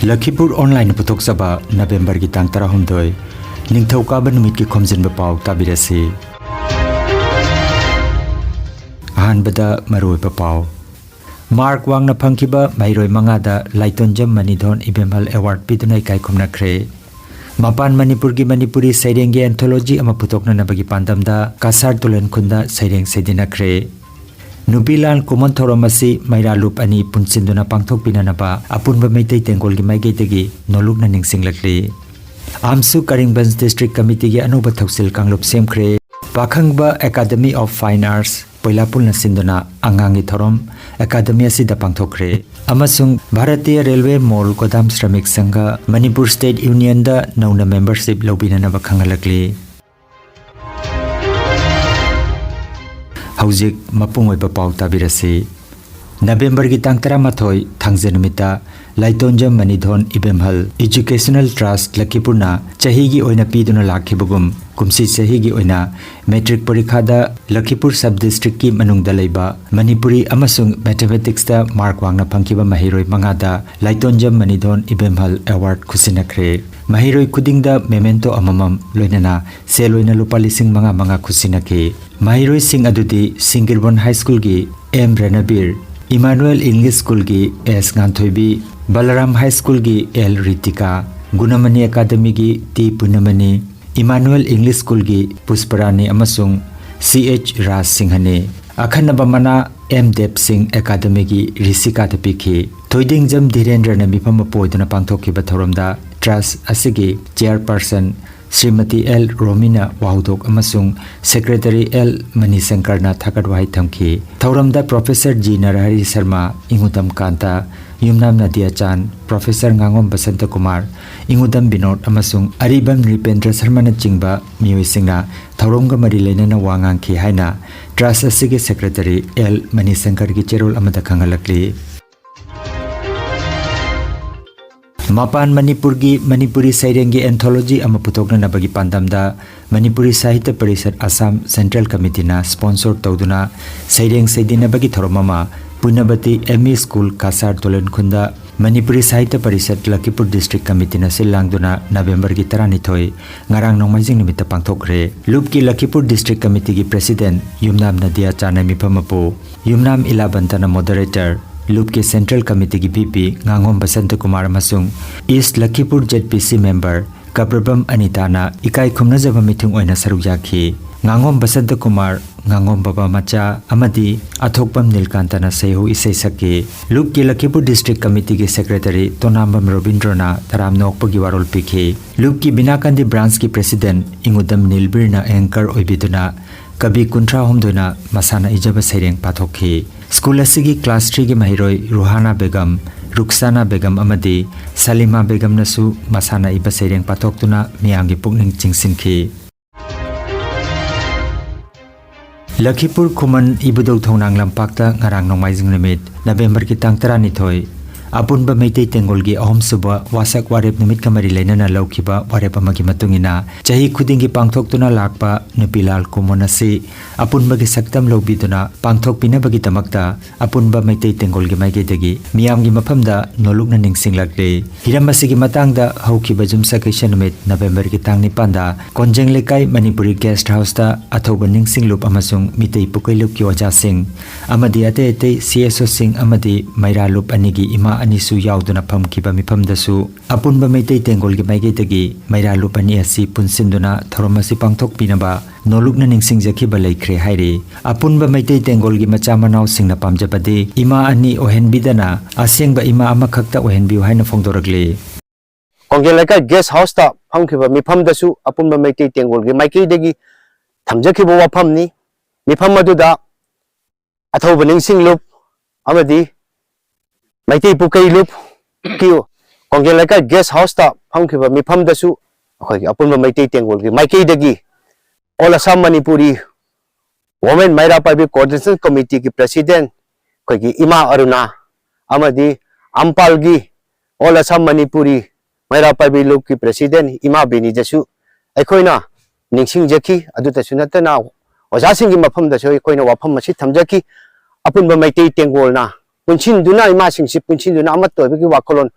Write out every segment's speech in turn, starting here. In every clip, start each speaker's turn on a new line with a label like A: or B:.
A: Lakhipur online putok saba November ki tang tara humdoi ningthau ka banumit ki Khomjinba Pao tabirasi ahan bada maroi Pao Mark wang na phangkiba mairoi mangada laitonjam manidhon ibemhal award pidunai kai khumna khre Mapan Manipur ki Manipuri sairenge anthology ama putokna nabagi pandamda kasar tulen khunda saireng sedina khre Nubilan Kuman Thoromasi Maira Loop Ani Punsinduna Pangthok Pinanaba Apunba Meitei Tengol Gi Maigedegi Noluk na Ningsing Lakli Amsu Karingbans District Committee Gi Anuba Thoksil Kanglup Semkhre Pakhangba Academy of Fine Arts Poilapul na Sinduna Angangi Thorom Academy Asida Pangthokre Amasung Bharatiya Railway Mall Kodam Shramik Sangha Manipur State Union da Nauna Membership Lobinanaba Khangalakli Haujik mapungoi Pao tabirasi November ki tang 13 thangjenumita laitonjam manidhon ibemhal educational trust Lakhipurna chahi gi oina piduna lakhibugum kumsi chahi gi oina metric parikha da Lakhipur sub district ki manungda leiba Manipuri amasung mathematics da mark wangna phangkiba mahiroi mangada laitonjam manidhon ibemhal award khusinakre mahiroi kudingda memento amamam loinana seloina lupa lising manga khusinake mahiroi sing adudi Singirbon High School gi M Ranabir Emmanuel English School gi S Nganthoibi Balaram High School gi L Ritika Gunamani Academy gi T Punamani Emmanuel English School gi Pusparani amasung CH Raj Singhane Akhanaba mana M Dep Singh Academy gi Risika tapikhi Thoiding Jam Dhirendra na mifam poiduna pangthokkiba thoromda Trust asigi chairperson Srimati L Romina Wahudok amasung Secretary L Manisankar na thakadwai thamki Thauramda Professor G Narahari Sharma Ingudam Kanta Yumnam Nadia Chan Professor Ngangom Basanta Kumar Ingudam Binod amasung Aribam Nripendra Sharma na chingba miyoi singna Thauromga mari leinana wangang ki haina Trust asigi Secretary L Manisankar ki cherol amada khangalakli Mapan Manipur gi Manipuri Sairengi Anthology ama putokna nabagi pandamda Manipuri Sahitya Parishad Assam Central Committee na sponsor tawduna Saireng Saidina bagi thoromama Punabati ME School Kasar Tolen Khunda Manipuri Sahitya Parishad Lakhipur District Committee na silangduna November gi 32 ngarang nongmaijing nimita pangthokre Loop ki Lakhipur District Committee gi President Yumnam Nadia Chanami Pamapo Yumnam Ilabantana Moderator Loop ke Central Committee ki VP Ngangom Basanta Kumar Masung East Lakhipur ZPC member Kaprabam Anitana ikai khumna jaba mithung oina saruk yakhi Ngangom Basanta Kumar Ngangom Baba Macha amadi Athokpam Nilkantana Sehu isai sake Loop ke Lakhipur District Committee ki Secretary Tonambam Robindrana Taram Nokpagi warol pikhe Loop ki Binakandi branch ki President Ingudam Nilbirna anchor oibiduna Kabi Kuntra Homduna Masana Ijaba Saireng Pathokhi School asigi class 3 gi mahiroi Ruhana Begum Ruksana Begum amadi Salima Begum nasu masana iba saireng patoktuna miyamgi pukning chingsinki Lakhipur Kuman ibudok thongnang lampakta ngarang nongmaijing nimit November ki tang 12 Apunba Meitei Tengol gi ahom suba wasak warep nimit kamari leinana laukhiba warep amagi matungina chahi khudingi pangthoktuna lakpa Nupilal Kumonasi apunba gi saktam lobiduna pangthok pinabagi tamakta apunba Meitei Tengol gi maigedagi miyamgi mafamda nolukna ningsing lakle hiramasi gi matangda haukhiba jumsa kaisa numit November ki tang 9 da Konjeng Lekai Manipuri Guest House ta athoba ningsing lup amasung mitei pukailuk ki waja sing amadi ate CSO sing amadi Maira Lup anigi ima anisu yauduna phamkiba mifamdasu apunba Meitei Tengol gi maigedagi Maira Lup ani asi punsinduna thoromasi pangthok pinaba nolukna ningsingjakhiba leikre haire apunba Meitei Tengol gi macha manau singna pamjabadi ima ani ohenbidana asengba ima amakhakta ohenbiu haina phongdoragle
B: Kongelaka guest house ta phamkhiba mifamdasu apunba Meitei Tengol gi maikidagi thamjakhiba wafamni mifam aduda athoba ningsing lup amadi Meitei Pukai Loop kiyo Kongelaka guest house ta phamkhiba mifamdasu akhoi apunba Meitei Tengol gi maikidagi All Assam Manipuri Women Maira Pabi Coordination Committee ki President Kogi Ima Aruna Amadi Ampal gi All Assam Manipuri Maira Pabi Loop ki President Ima Bini Jasu Aikoina Ningsing Jaki Aduta Sunatana Wajasingi Mafamdasu Aikoina Wafam Masi Thamjaki Apunba Meitei Tengol na Punchin duna ima singsi punchin duna amat to bagi wakolon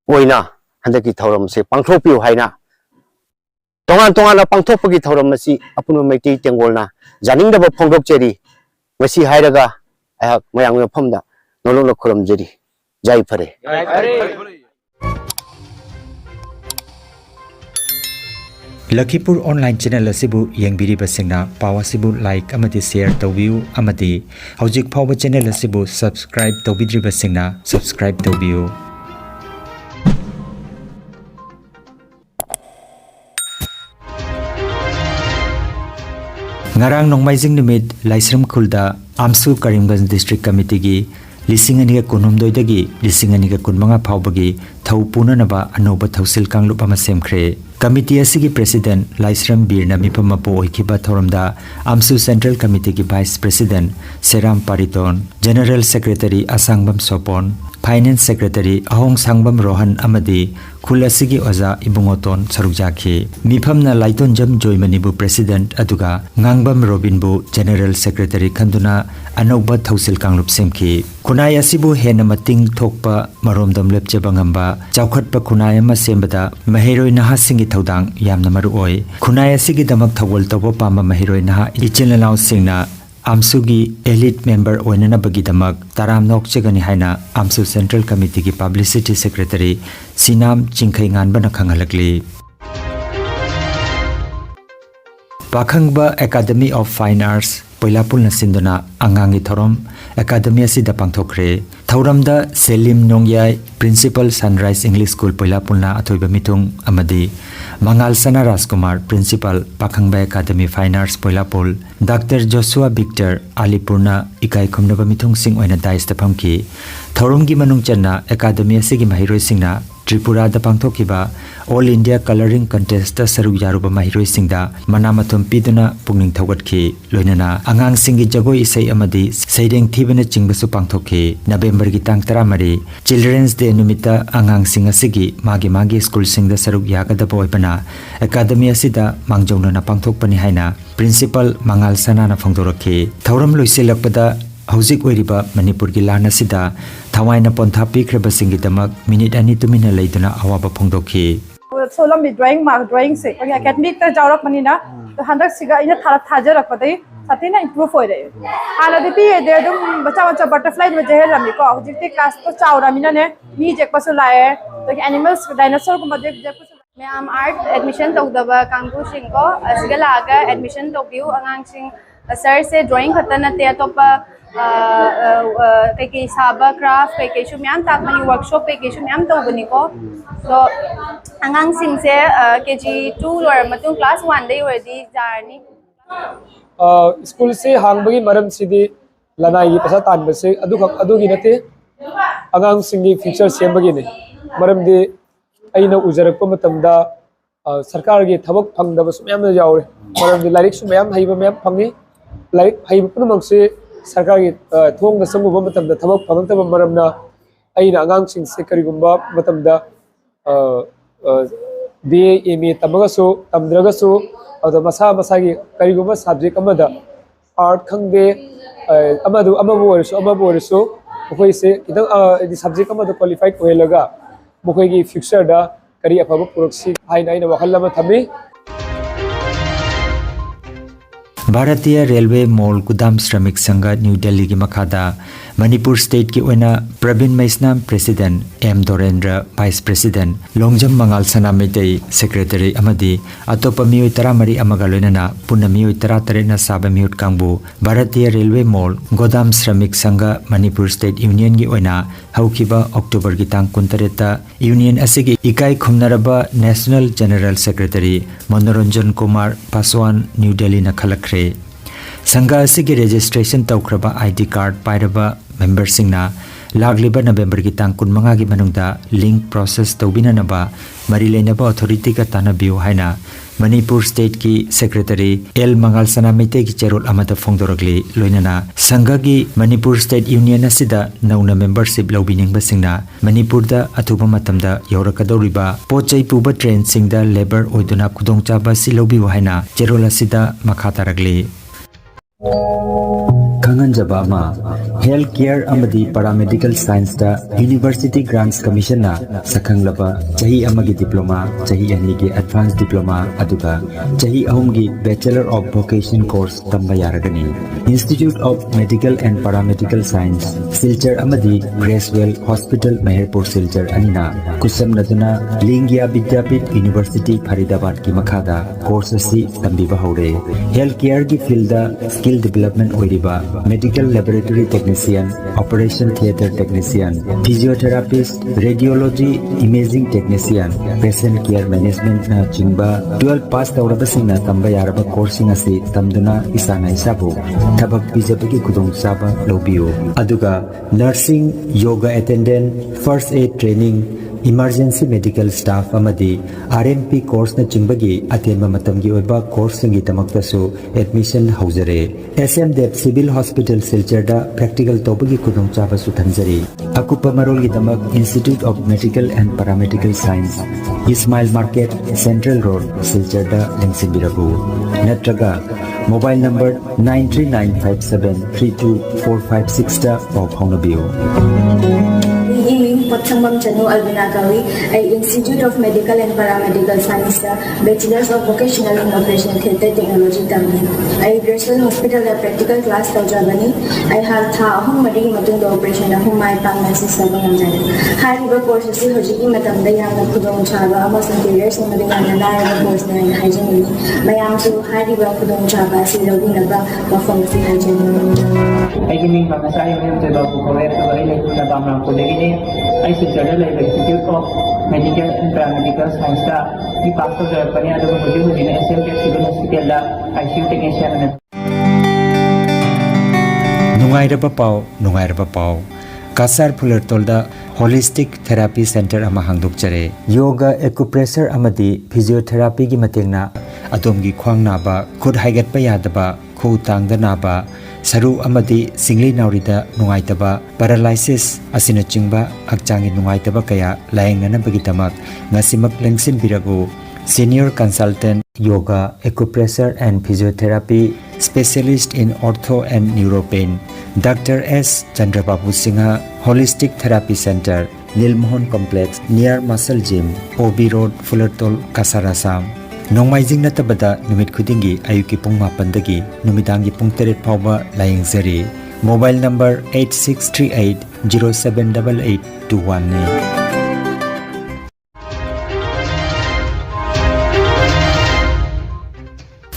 B: ओइना हंदकी थौरम से पांथोपियो हाइना तोंगान तोंगान पांथोपगी थौरम मसी अपुन मैती तेंगोलना जानिंगदब फोंदोकचेरी मसी हाइरगा अहक मयांग मफमदा नोलोंग खुरमजरी जय फरे
A: Lakhipur online channel असिबु येंगबिरिबसिंगना पाव असिबु like अमदि शेयर तौबियु अमदि हौजिक फाव चैनल असिबु सब्सक्राइब तौबिद्रिबसिंगना सब्सक्राइब तौबियु ngarang nongmaijing numit laisram khulda amsu karimganj district committee gi lising ani ga kunumdoi dagi lising ani ga kunmanga phawbagi thau punanaba anoba thausil kanglup ama semkhre committee asigi president laisram birna mipamapo oikiba thoramda amsu central committee gi vice president seram pariton general secretary asangbam sopon finance secretary ahong sangbam rohan amadi khullasigi oza ibungoton sarukjaki mifamna laiton jam joymanibu president aduga ngangbam robinbu general secretary khanduna anoba thausil kanglup semki khunai asibu hena mating thokpa maromdam lepcheba ngamba chawkhatpa khunai ama sembada mahiroi naha singi thodang yamna maru oi khunai asigi damak thawol tobo pama mahiroi naha ichenalaw singna amsugi elite member oinana bagi damak taram nok chegani haina amsu central committee ki publicity secretary sinam chingkhai nganbana khangalakli pakhangba academy of fine arts poilapul nasinduna angangi thorom academy asida pangthokre thauramda selim nongyai principal sunrise english school poilapulna athoiba mitung amadi mangal sana rajkumar principal pakhangba academy fine arts poilapul dr joshua victor alipurna ikai khomnaba mitung sing oina dais ta phamki thoromgi manung channa academy asigi mahiroi singna Tripura da pangthokiba All India Coloring Contest da saruk yaruba mahiroi singda manamathum piduna pungning thogatki loinana angang singi jagoi isai amadi saireng thibana chingbasu pangthokki November gi tang 13 Children's Day numita angang sing asigi magi school singda saruk yagada boibana academy asida mangjongna na pangthokpani haina principal mangal sana na phongdoraki thauram loisilakpada हौजिक ओइरिबा मणिपुर की लान असिदा थवाइना पोंथा पिख्रबा सिंगी दमक minute अनि तुमिना लेदुना अवाबा फोंदोखि
C: सोलम drawing से academic त जावरक मनिना तो हंदक सिगा इना थारा थाजरक पदई साथीना इम्प्रूव होय रे हाला दिपि दे दुम बच्चा बटरफ्लाई में जेहे लमी को हौजिक क्लास तो चावरा मिना ने मी जेक पसु लाए तो एनिमल्स डायनासोर को मदे जेक पसु मैं आम आर्ट एडमिशन तौदबा कांगु सिंग को असगा लागा एडमिशन तौबिउ अंगांग सिंग सर से ड्राइंग खतन ते तोपा कई साबा क्राफ्ट कई मैम ताकमनी वर्कशॉप कई मैम तौबनी को तो अंगांग सिंग से KG 2 लोर मतुंग क्लास 1 दे ओरदी जारनी
D: स्कूल से हांगबगी मरम सिदी लनाई पैसा तान बसे अदुगी नते अंगांग सिंगी फ्यूचर सेमबगी ने मरम दे अइना उजरक मतमदा सरकार के थबक फंगदब सुमयाम यावरे मरम दे लाइक सुमयाम हाइबा मैम फंगी लाइक हाइबा पुनमक से सरकार की थोंग द संगुबा मतमदा थबक फंगतब मरमना अइना अंगांग सिंग से करिगुंबा मतमदा BA MA तमगसो तमद्रगसो अद मसा मसा की करिगुंबा सब्जेक्ट अमदा आर्ट खंगे अमबो ओरसो मखोय से इदं सब्जेक्ट अमदा क्वालिफाइड होयलगा मखोय की फ्यूचर दा करी अफबा पुरक्सी हाइना वखल लमा थमी
A: भारतीय रेलवे मॉल गुदाम श्रमिक संघ न्यू दिल्ली की मखादा मणिपुर स्टेट की ओना Praveen Maisnam president M Dorendra vice president Longjam Mangal Sana Meitei secretary अमदी अतोप मियोय 13 अमगा लोइनना पुन्ना मियोय 13 ना साबा मियोट कांगबु भारतीय रेलवे मॉल गोदाम श्रमिक संघ मणिपुर स्टेट यूनियन की ओना हौखिबा अक्टोबर की तांग 19 यूनियन असिगी इकाई खुमनरबा नेशनल जनरल सेक्रेटरी मनोरंजन कुमार पासवान न्यू दिल्ली ना खलखरे संघ असिगी रजिस्ट्रेशन तौख्रबा ID कार्ड पाइरबा मेंबर सिंगना लागलिबा नवेंबर की तांग 15 की मनुंगदा लिंक प्रोसेस तौबिननबा मरी लेनबा अथॉरिटी का तानबियो हाइना मणिपुर स्टेट की सेक्रेटरी एल मंगाल सना मेते की चेरोल अमदा फोंदोरगली लोइनना संघ की मणिपुर स्टेट यूनियन असिदा नौना मेंबरशिप लौबिनिंगबा सिंगना मणिपुर दा अथुबा मतमदा यौरकदौरिबा पोचै पुबा ट्रेन सिंगदा लेबर ओइदुना खुदोंचाबा सि लौबियो हाइना चेरोल असिदा मखा तारगली Khanganjaba ama Health Care amadi Paramedical Science da University Grants Commission na sakhanglaba chahi amagi diploma chahi anigi advanced diploma aduga chahi ahumgi Bachelor of Vocation course tamba yaragani. Institute of Medical and Paramedical Science Silchar amadi Gracewell Hospital Manipur Silchar anina kusam naduna Lingya Vidyapit University Faridabad ki makhada course asi tambiba haure. Health Care ki field da skill development oiriba Medical Laboratory Technician, Operation Theatre Technician, Physiotherapist, Radiology Imaging Technician, Patient Care Management na chingba 12 pass tawrabasing na tamba yaraba coursing asi tamduna isana isabu thabak bijabagi kudong saba lobiyo aduga nursing yoga attendant first aid training Emergency Medical Staff amadi RMP course na chimbagi atenba matamgi oiba course singi tamaktasu admission haujare. SMDEP Civil Hospital Silcharda practical tobagi kudong chaba su thanjari. Akupa marol gi tamak Institute of Medical and Paramedical Science Ismail Market Central Road Silcharda lengsinbirabu. Natraga mobile number 939573245 da pau phaunabiyo.
E: Potchambam Chanu Albinagawi, Institute of Medical and Paramedical Science, Bachelors of Vocational in Operation Theatre Technology Tamil. Gracewell Hospital practical class Tajabani. I have Home Madi Matung operation of whom my Pangasi Saban. Hariba courses Hojiki Matambaya Kudong Chaba, Amos and Taylors and Madina course and hygiene. Mayamsu Hariba Kudong Chaba, Silabunaba, performance hygiene.
F: I give me Mamasai to the Bamra Kulegini. I suggested the Institute of Medical and Paramedical Science. The pastor of the in SMDEP Civil Hospital, ICU technician.
A: Nungairaba Pao. Kasar Pulertolda Holistic Therapy Center ama hangdokjare. Yoga acupressure amadi physiotherapy gi matengna adomgi khwang naba khud haigatpa yadaba khu tangda naba saru amadi singli naurida nungaitaba paralysis asina chingba hakchangi nungaitaba kaya laengnana bagitamak ngasimak lengsin biragu Senior Consultant Yoga Acupressure and Physiotherapy Specialist in Ortho and Neuropain Dr. S. Chandrababu Singha Holistic Therapy Center Nilmohon Complex near Muscle Gym OB Road Fullertol Kasarasam Nongmaijing natabada numit khudingi ayuki pung 8 dagi numidangi pung 3 phawba layengzari mobile number 8638078821 ne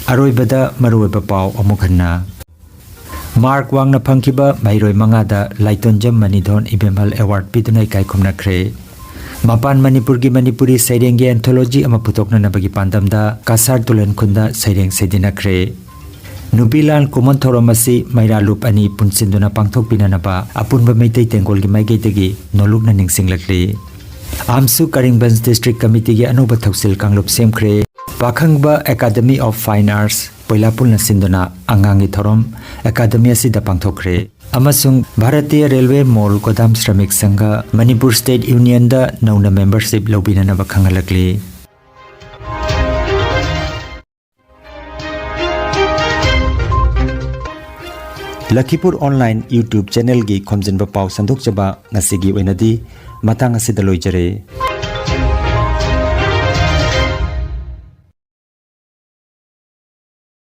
A: Aroibada maruiba pau amukhanna Mark Wangna phangkiba mairoi mangada Laitonjam Manidhon Ibemhal Award pidunai kaikhumnakre Mapan Manipur gi Manipuri Sairengge Anthology ama putokna nabagi pandamda Kasar Tulan Khunda Saireng Sedinakre Nubilan Kumon Thoromasi Mairalup ani punsinduna pangthok pinanaba apunba meitai tengol gi maigei nolukna ningsinglakli Amsu Karimganj District Committee gi anuba thoksil kanglup semkhre Pakhangba Academy of Fine Arts Poilapul Nasinduna Angangi Thorom Academy asida pangthokre Amasung Bharatiya Railway Mall Kodam Shramik Sangha Manipur State Union da nauna membership lobinana bakhangalakli Lakhipuronline YouTube channel gi Khomjinba Pao sandok chaba ngasigi oinadi matang asida loijare